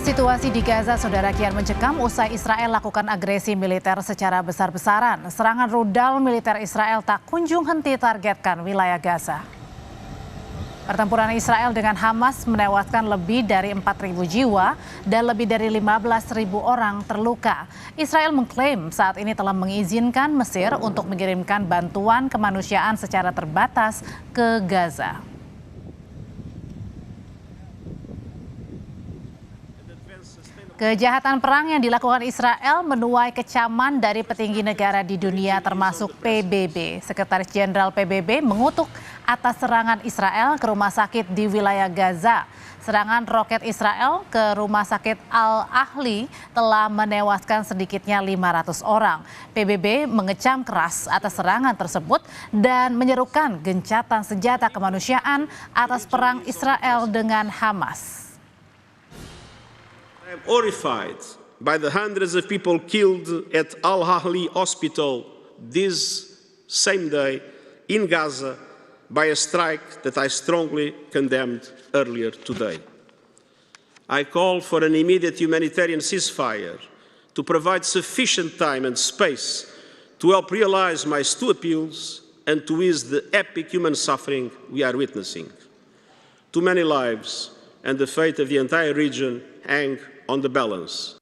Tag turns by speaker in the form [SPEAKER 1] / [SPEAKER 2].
[SPEAKER 1] Situasi di Gaza, saudara, kian mencekam usai Israel lakukan agresi militer secara besar-besaran. Serangan rudal militer Israel tak kunjung henti targetkan wilayah Gaza. Pertempuran Israel dengan Hamas menewaskan lebih dari 4.000 jiwa dan lebih dari 15.000 orang terluka. Israel mengklaim saat ini telah mengizinkan Mesir untuk mengirimkan bantuan kemanusiaan secara terbatas ke Gaza. Kejahatan perang yang dilakukan Israel menuai kecaman dari petinggi negara di dunia termasuk PBB. Sekretaris Jenderal PBB mengutuk atas serangan Israel ke rumah sakit di wilayah Gaza. Serangan roket Israel ke rumah sakit Al-Ahli telah menewaskan sedikitnya 500 orang. PBB mengecam keras atas serangan tersebut dan menyerukan gencatan senjata kemanusiaan atas perang Israel dengan Hamas.
[SPEAKER 2] I am horrified by the hundreds of people killed at Al-Ahli Hospital this same day in Gaza by a strike that I strongly condemned earlier today. I call for an immediate humanitarian ceasefire to provide sufficient time and space to help realize my two appeals and to ease the epic human suffering we are witnessing. Too many lives and the fate of the entire region hang on the balance.